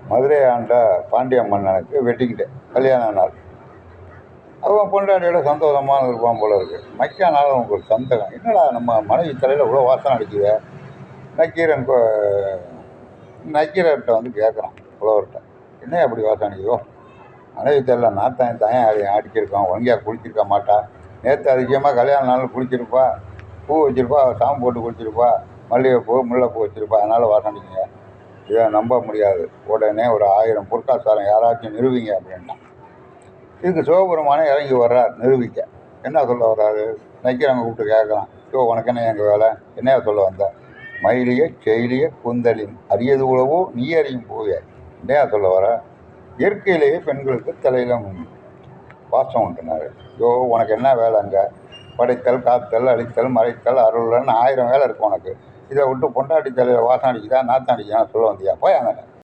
மதுரை ஆண்ட பாண்டிய மன்னனுக்கு வெட்டிக்கிட்டேன் கல்யாண நாள். அவன் பொண்டாட்டியோட சந்தோஷமாக இருப்பான் போல இருக்கு. நாள் அவனுக்கு ஒரு சந்தேகம், என்னடா நம்ம மனைவி தலையில் இவ்வளோ வாசனை அடிக்குது. நக்கீரன் நக்கீரர்கிட்ட வந்து கேட்குறான் புலவர்கிட்ட, என்ன அப்படி வாசனை அடிக்குதோ? மனைவி தலையில் நாத்தான் தாயம் அடிச்சிருக்கான், ஒழுங்கையாக குளிச்சிருக்க மாட்டா, நேற்று அதிகமாக கல்யாண நாள் குளிச்சிருப்பா, பூ வச்சுருப்பா, சாம்பு போட்டு குளிச்சிருப்பா, மல்லிகைப்பூ முல்லைப்பூ வச்சுருப்பா, அதனால் வாசனை அடிக்குங்க. இதை நம்ப முடியாது, உடனே ஒரு 1000 பொற்காசாரம் யாராச்சும் நிரூபிங்க அப்படின்னா. இதுக்கு சிவபெருமானே இறங்கி வர்றார் நிரூபிக்க. என்ன சொல்ல வர்றாரு? நக்கீரங்க கூப்பிட்டு கேட்கலாம், உனக்கு என்ன எங்கள் வேலை, என்னையா சொல்ல வந்த? மயிலிய செயலிய குந்தலின் அரியது உழவோ நீ அறியும் போவே, என்னையா சொல்ல வர? இயற்கையிலேயே பெண்களுக்கு தலையில் வாசம் உண்டுனாரு. உனக்கு என்ன வேலை அங்கே? படைத்தல், காத்தல், அழித்தல், மறைத்தல், அருள்னு 1000 வேலை இருக்குது உனக்கு. இதை விட்டு பொண்டாட்டி தலையில் வாசம் அடிக்குதா நாத்தம் அடிக்குதா சொல்ல வந்தியா? போய் அங்கே